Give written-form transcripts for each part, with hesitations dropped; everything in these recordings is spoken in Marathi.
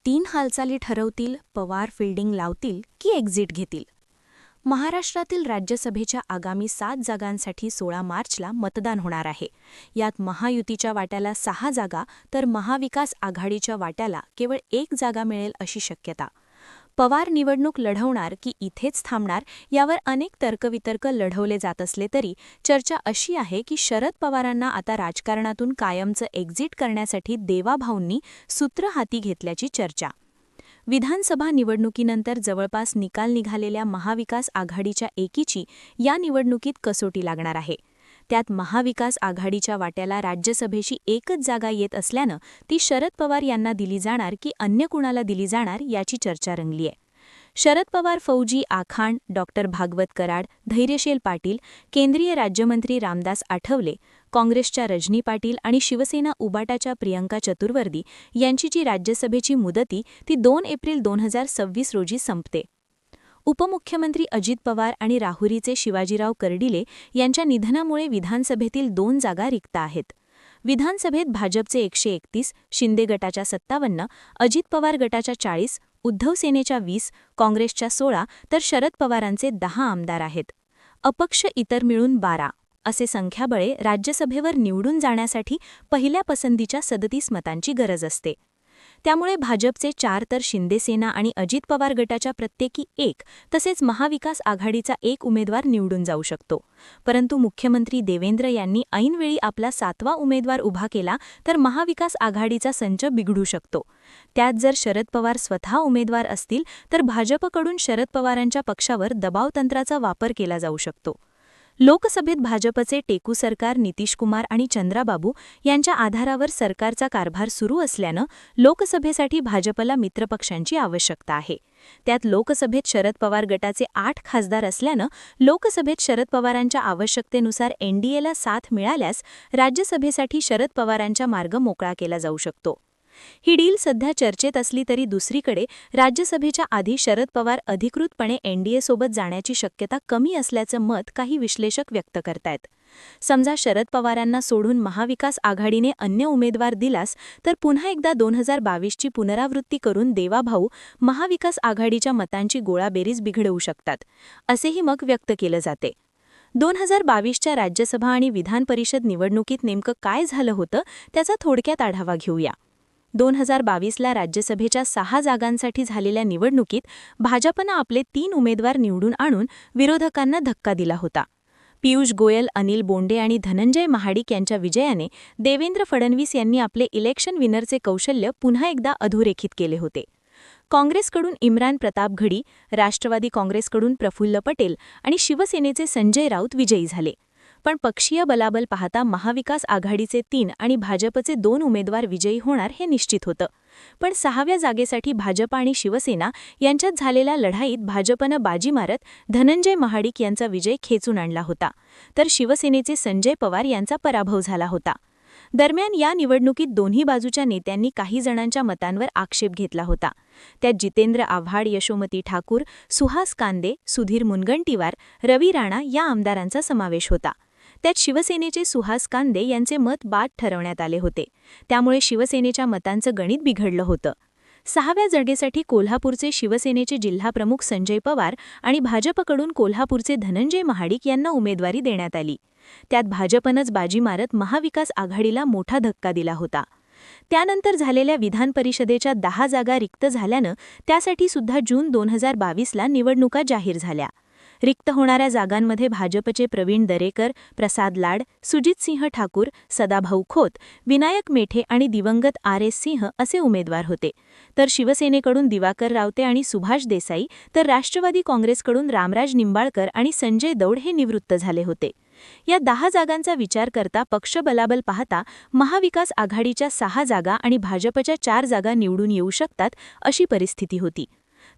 तीन हालचाली ठरवतील, पवार फिल्डिंग लावतील की एक्झिट घेतील. महाराष्ट्रातील राज्यसभेच्या आगामी 7 जागांसाठी 16 मार्चला मतदान होणार आहे. यात महायुतीच्या वाट्याला 6 जागा तर महाविकास आघाडीच्या वाट्याला केवळ 1 जागा मिळेल अशी शक्यता. पवार निवडणूक लढवणार की इथेच थांबणार यावर अनेक तर्कवितर्क लढवले जात असले तरी चर्चा अशी आहे की शरद पवारांना आता राजकारणातून कायमचं एक्झिट करण्यासाठी देवाभाऊंनी सूत्र हाती घेतल्याची चर्चा. विधानसभा निवडणुकीनंतर जवळपास निकाल निघालेल्या महाविकास आघाडीच्या एकीची या निवडणुकीत कसोटी लागणार आहे. त्यात महाविकास आघाडीच्या वाट्याला राज्यसभेची एकच जागा येत असल्यानं ती शरद पवार यांना दिली जाणार की अन्य कुणाला दिली जाणार याची चर्चा रंगली आहे. शरद पवार फौजी आखाण, डॉक्टर भागवत कराड, धैर्यशील पाटील, केंद्रीय राज्यमंत्री रामदास आठवले, काँग्रेसच्या रजनी पाटील आणि शिवसेना उबाटाच्या प्रियंका चतुर्वेदी यांची जी राज्यसभेची मुदती ती 2 एप्रिल 2026 रोजी संपते. उपमुख्यमंत्री अजित पवार आणि राहुरीचे शिवाजीराव कर्डिले यांच्या निधनामुळे विधानसभेतील 2 जागा रिक्त आहेत. विधानसभेत भाजपचे 131, शिंदे गटाच्या 57, अजित पवार गटाच्या 40, उद्धव सेनेच्या 20, काँग्रेसच्या 16 तर शरद पवारांचे 10 आमदार आहेत. अपक्ष इतर मिळून 12 असे संख्याबळे राज्यसभेवर निवडून जाण्यासाठी पहिल्या पसंतीच्या 37 मतांची गरज असते. त्यामुळे भाजपचे 4 तर शिंदेसेना आणि अजित पवार गटाच्या प्रत्येकी 1 तसेच महाविकास आघाडीचा 1 उमेदवार निवडून जाऊ शकतो. परंतु मुख्यमंत्री देवेंद्र यांनी ऐनवेळी आपला 7वा उमेदवार उभा केला तर महाविकास आघाडीचा संच बिघडू शकतो. त्यात जर शरद पवार स्वतः उमेदवार असतील तर भाजपकडून शरद पवारांच्या पक्षावर दबावतंत्राचा वापर केला जाऊ शकतो. लोकसभेत भाजपचे टेकू सरकार नितीशकुमार आणि चंद्राबाबू यांच्या आधारावर सरकारचा कारभार सुरू असल्यानं लोकसभेसाठी भाजपला मित्रपक्षांची आवश्यकता आहे. त्यात लोकसभेत शरद पवार गटाचे 8 खासदार असल्यानं लोकसभेत शरद पवारांच्या आवश्यकतेनुसार एनडीएला साथ मिळाल्यास राज्यसभेसाठी शरद पवारांचा मार्ग मोकळा केला जाऊ शकतो. ही डील सध्या चर्चेत असली तरी दुसरीकडे राज्यसभेच्या आधी शरद पवार अधिकृतपणे एनडीएसोबत जाण्याची शक्यता कमी असल्याचं मत काही विश्लेषक व्यक्त करतायत. समजा शरद पवारांना सोडून महाविकास आघाडीने अन्य उमेदवार दिलास तर पुन्हा एकदा 2022ची पुनरावृत्ती करून देवाभाऊ महाविकास आघाडीच्या मतांची गोळाबेरीज बिघडवू शकतात, असेही मत व्यक्त केलं जाते. 2022च्या राज्यसभा आणि विधान परिषद निवडणुकीत नेमकं काय झालं होतं त्याचा थोडक्यात आढावा घेऊया. 2022ला राज्यसभेच्या 6 जागांसाठी झालेल्या निवडणुकीत भाजपनं आपले 3 उमेदवार निवडून आणून विरोधकांना धक्का दिला होता. पियुष गोयल, अनिल बोंडे आणि धनंजय महाडिक यांच्या विजयाने देवेंद्र फडणवीस यांनी आपले इलेक्शन विनरचे कौशल्य पुन्हा एकदा अधोरेखित केले होते. काँग्रेसकडून इम्रान प्रताप घडी, राष्ट्रवादी काँग्रेसकडून प्रफुल्ल पटेल आणि शिवसेनेचे संजय राऊत विजयी झाले. पण पक्षीय बलाबल पाहता महाविकास आघाडीचे 3 आणि भाजपचे 2 उमेदवार विजयी होणार हे निश्चित होतं. पण 6व्या जागेसाठी भाजप आणि शिवसेना यांच्यात झालेल्या लढाईत भाजपनं बाजी मारत धनंजय महाडिक यांचा विजय खेचून आणला होता, तर शिवसेनेचे संजय पवार यांचा पराभव झाला होता. दरम्यान या निवडणुकीत दोन्ही बाजूच्या नेत्यांनी काही जणांच्या मतांवर आक्षेप घेतला होता. त्यात जितेंद्र आव्हाड, यशोमती ठाकूर, सुहास कांदे, सुधीर मुनगंटीवार, रवी राणा या आमदारांचा समावेश होता. त्यात शिवसेनेचे सुहास कांदे यांचे मत बाद ठरवण्यात आले होते. त्यामुळे शिवसेनेच्या मतांचं गणित बिघडलं होतं. 6व्या जागेसाठी कोल्हापूरचे शिवसेनेचे जिल्हाप्रमुख संजय पवार आणि भाजपकडून कोल्हापूरचे धनंजय महाडिक यांना उमेदवारी देण्यात आली. त्यात भाजपनंच बाजी मारत महाविकास आघाडीला मोठा धक्का दिला होता. त्यानंतर झालेल्या विधान परिषदेच्या 10 जागा रिक्त झाल्यानं त्यासाठी सुद्धा जून 2022ला निवडणुका जाहीर झाल्या. रिक्त होणाऱ्या जागांमध्ये भाजपचे प्रवीण दरेकर, प्रसाद लाड, सुजितसिंह ठाकूर, सदाभाऊ खोत, विनायक मेठे आणि दिवंगत RS सिंह असे उमेदवार होते. तर शिवसेनेकडून दिवाकर रावते आणि सुभाष देसाई तर राष्ट्रवादी काँग्रेसकडून रामराज निंबाळकर आणि संजय दौड हे निवृत्त झाले होते. या 10 जागांचा विचार करता पक्ष बलाबल पाहता महाविकास आघाडीच्या 6 जागा आणि भाजपच्या 4 जागा निवडून येऊ शकतात अशी परिस्थिती होती.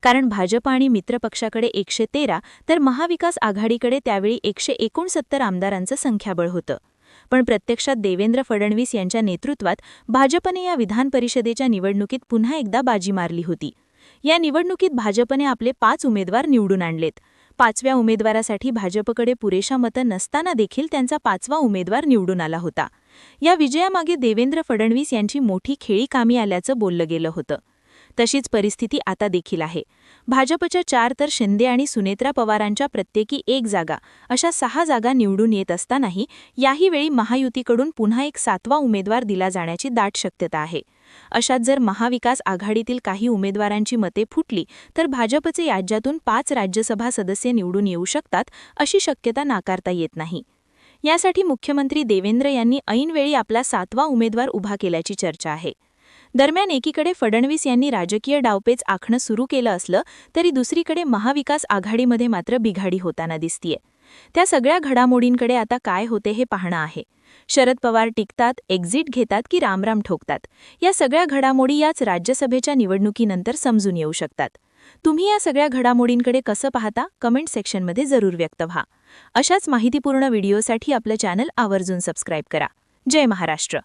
कारण भाजप आणि मित्रपक्षाकडे 113 तर महाविकास आघाडीकडे त्यावेळी 169 आमदारांचं संख्याबळ होतं. पण प्रत्यक्षात देवेंद्र फडणवीस यांच्या नेतृत्वात भाजपने या विधान परिषदेच्या निवडणुकीत पुन्हा एकदा बाजी मारली होती. या निवडणुकीत भाजपने आपले 5 उमेदवार निवडून आणलेत. 5व्या उमेदवारासाठी भाजपकडे पुरेशा मतं नसताना देखील त्यांचा 5वा उमेदवार निवडून आला होता. या विजयामागे देवेंद्र फडणवीस यांची मोठी खेळी कामी आल्याचं बोललं गेलं होतं. तशीच परिस्थिती आता देखील आहे. भाजपच्या 4 तर शिंदे आणि सुनेत्रा पवारांच्या प्रत्येकी 1 जागा अशा 6 जागा निवडून येत असतानाही याही वेळी महायुतीकडून पुन्हा एक 7वा उमेदवार दिला जाण्याची दाट शक्यता आहे. अशात जर महाविकास आघाडीतील काही उमेदवारांची मते फुटली तर भाजपचे राज्यातून 5 राज्यसभा सदस्य निवडून येऊ शकतात अशी शक्यता नाकारता येत नाही. यासाठी मुख्यमंत्री देवेंद्र यांनी ऐनवेळी आपला 7वा उमेदवार उभा केल्याची चर्चा आहे. दरम्यान एकीकडे फडणवीस यांनी राजकीय डावपेच आखणं सुरू केलं असलं तरी दुसरीकडे महाविकास आघाडीमध्ये मात्र बिघाडी होताना दिसतीये. त्या सगळ्या घडामोडींकडे आता काय होते हे पाहणं आहे. शरद पवार टिकतात, एक्झिट घेतात की रामराम ठोकतात, या सगळ्या घडामोडी याच राज्यसभेच्या निवडणुकीनंतर समजून येऊ शकतात. तुम्ही या सगळ्या घडामोडींकडे कसं पाहता कमेंट सेक्शनमध्ये जरूर व्यक्त व्हा. अशाच माहितीपूर्ण व्हिडिओसाठी आपलं चॅनल आवर्जून सबस्क्राईब करा. जय महाराष्ट्र.